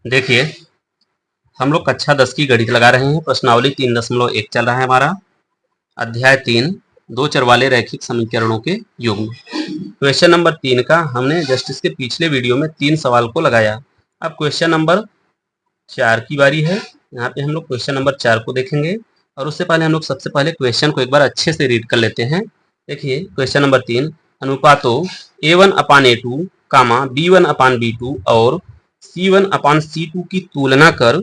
देखिए, हम लोग कक्षा 10 की गणित लगा रहे हैं। प्रश्नावली 3.1 चल रहा है हमारा। अध्याय 3, दो चर वाले रैखिक समीकरणों के युग्म। क्वेश्चन नंबर 3 का हमने जस्ट इसके पिछले वीडियो में 3 सवाल को लगाया। अब क्वेश्चन नंबर 4 की बारी है। यहाँ पे हम लोग क्वेश्चन नंबर 4 को देखेंगे और उससे पहले हम लोग सबसे पहले क्वेश्चन को एक बार अच्छे से रीड कर लेते हैं। देखिए क्वेश्चन नंबर 3, अनुपातों a1/a2, b1/b2 और c1/c2 की तुलना कर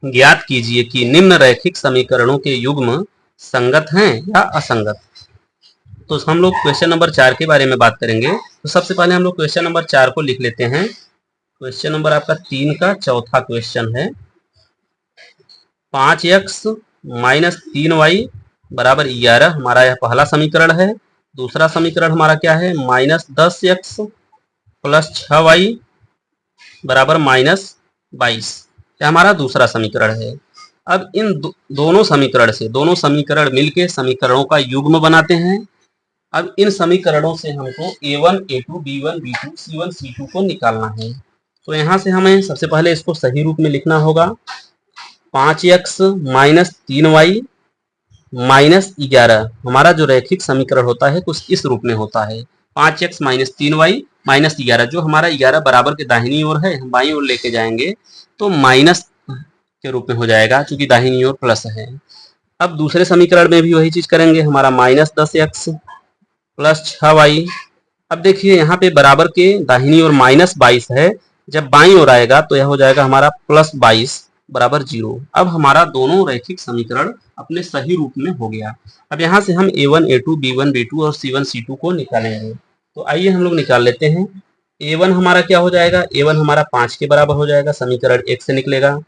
ज्ञात कीजिए कि निम्न रैखिक समीकरणों के युग्म संगत हैं या असंगत। तो हम लोग क्वेश्चन नंबर 4 के बारे में बात करेंगे। तो सबसे पहले हम लोग क्वेश्चन नंबर 4 को लिख लेते हैं। क्वेश्चन नंबर आपका 3 का चौथा क्वेश्चन है। 5x - 3y बराबर 11 हमारा यह पहला समीकरण है। दूसरा समीकरण हमारा क्या है, -10x + 6y बराबर -22, यह हमारा दूसरा समीकरण है। अब इन दोनों समीकरण से दोनों समीकरण मिलके समीकरणों का युग्म बनाते हैं। अब इन समीकरणों से हमको a1, a2, b1, b2, c1, c2 को निकालना है। तो यहाँ से हमें सबसे पहले इसको सही रूप में लिखना होगा। 5x - 3y - 11 हमारा जो रैखिक समीकरण होता है कुछ इस रूप में होता है। 5x - 3y - 11, जो हमारा 11 बराबर के दाहिनी ओर है, हम बाईं ओर लेके जाएंगे तो माइनस के रूप में हो जाएगा, क्योंकि दाहिनी ओर प्लस है। अब दूसरे समीकरण में भी वही चीज करेंगे, हमारा -10x + 6y। अब देखिए यहाँ पे बराबर के दाहिनी ओर -22 है, जब बाईं ओर आएगा तो यह हो जाएगा हमारा +22 बराबर 0। अब हमारा दोनों रैखिक समीकरण अपने सही रूप में हो गया। अब यहाँ से हम a1, a2, b1, b2 और c1, c2 को निकालेंगे। तो आइए हम लोग निकाल लेते हैं। a1 हमारा क्या हो जाएगा, a1 हमारा 5 के बराबर हो जाएगा, समीकरण 1 से निकलेगा।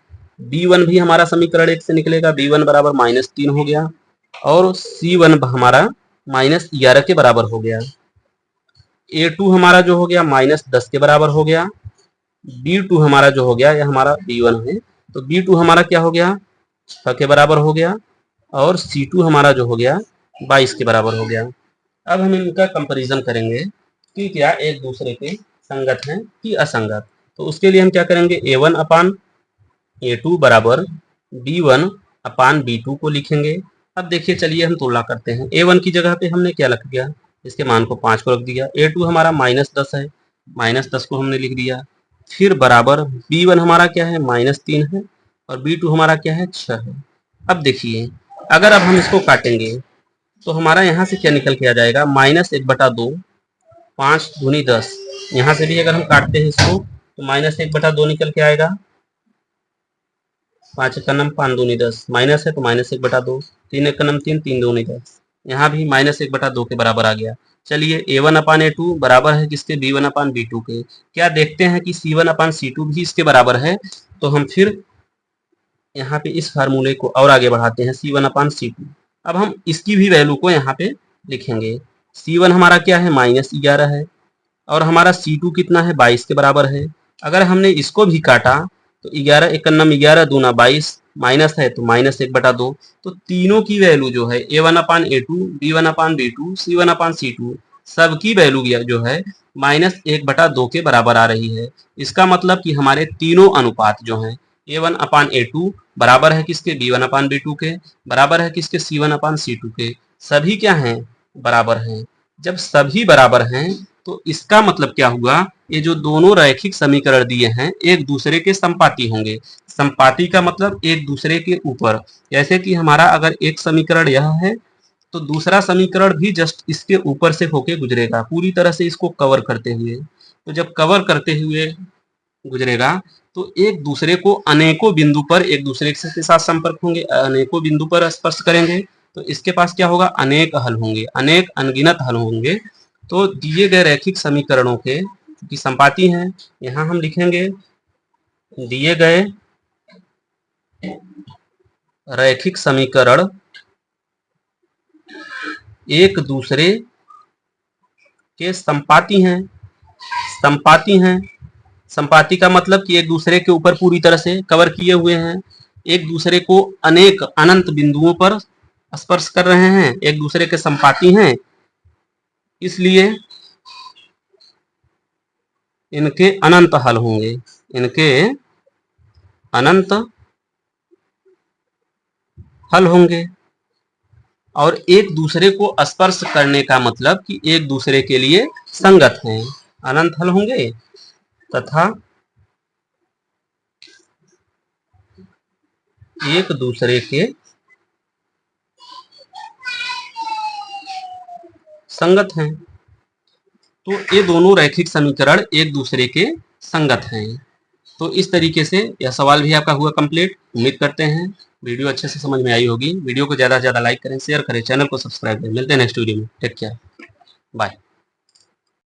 b1 भी हमारा समीकरण 1 से निकलेगा, b1 बराबर -3 हो गया। और c1 हमारा -11 के बराबर हो गया। a2 हमारा जो हो गया -10 के बराबर हो गया। b2 हमारा जो हो गया यह हमारा b1 है, तो b2 हमारा क्या हो गया, 6 के बराबर हो गया। और c2 हमारा जो हो गया 22 के बराबर हो गया। अब हम इनका कंपैरिजन करेंगे कि क्या एक दूसरे के संगत हैं कि असंगत। तो उसके लिए हम क्या करेंगे, a1/a2 बराबर b1/b2 को लिखेंगे। अब देखिए चलिए हम तुलना करते हैं। a1 की जगह पे हमने क्या रख दिया, इसके मान को 5 को रख दिया। a2 हमारा -10 है, -10 को हमने लिख दिया। फिर बराबर b1 हमारा क्या है, -3 है, और b2 हमारा क्या है, 6 है। अब देखिए अगर अब हम इसको काटेंगे तो हमारा यहाँ से क्या निकल के आ जाएगा, -1/2, 5 दूनी 10। यहाँ से भी अगर हम काटते हैं इसको तो -1/2 निकल के आएगा। 5 1 नम 5 दूनी 10, माइनस है तो -1/2, 3 1 नम 3, 3 दूनी 10। यहाँ भी -1/2 के बराबर आ गया। चलिए a1/a2 बराबर है किसके, b1/b2 के। क्या देखते हैं कि c1/c2 भी इसके बराबर है। तो हम फिर यहाँ पे इस फार्मूले को और आगे बढ़ाते हैं, c1/c2। अब हम इसकी भी वैल्यू को यहाँ पे लिखेंगे। c1 हमारा क्या है, -11 है, और हमारा c2 कितना है, 22 के बराबर है। अगर हमने इसको भी काटा तो 11 1 नम 11 दूना 22, माइनस है तो -1/2। तो तीनों की वैल्यू जो है a1/a2, b1/b2, c1/c2 सबकी वैल्यू जो है -1/2 के बराबर आ रही है। इसका मतलब कि हमारे तीनों अनुपात जो हैं a1/a2 बराबर है किसके, b1/b2 के, बराबर है किसके, c1/c2 के। सभी क्या हैं, बराबर हैं। जब सभी बराबर हैं तो इसका मतलब क्या हुआ, ये जो दोनों रैखिक समीकरण दिए हैं एक दूसरे के संपाती होंगे। संपाती का मतलब एक दूसरे के ऊपर। जैसे कि हमारा अगर एक समीकरण यह है तो दूसरा समीकरण भी जस्ट इसके ऊपर से होके गुजरेगा, पूरी तरह से इसको कवर करते हुए। तो जब कवर करते हुए गुजरेगा तो एक दूसरे को अनेकों बिंदु पर एक दूसरे के साथ संपर्क होंगे, अनेकों बिंदु पर स्पर्श करेंगे। तो इसके पास क्या होगा, अनेक हल होंगे, अनेक अनगिनत हल होंगे। तो दिए गए रैखिक समीकरणों के की संपाती हैं, यहाँ हम लिखेंगे दिए गए रैखिक समीकरण एक दूसरे के संपाती हैं। संपाती हैं, संपाती का मतलब कि एक दूसरे के ऊपर पूरी तरह से कवर किए हुए हैं, एक दूसरे को अनेक अनंत बिंदुओं पर स्पर्श कर रहे हैं, एक दूसरे के संपाती हैं, इसलिए इनके अनंत हल होंगे। इनके अनंत हल होंगे। और एक दूसरे को स्पर्श करने का मतलब कि एक दूसरे के लिए संगत हैं, अनंत हल होंगे तथा एक दूसरे के संगत हैं। तो ये दोनों रैखिक समीकरण एक दूसरे के संगत हैं। तो इस तरीके से यह सवाल भी आपका हुआ कंप्लीट। उम्मीद करते हैं वीडियो अच्छे से समझ में आई होगी। वीडियो को ज़्यादा से ज़्यादा लाइक करें, शेयर करें, चैनल को सब्सक्राइब करें। मिलते हैं नेक्स्ट वीडियो में। Take care, bye.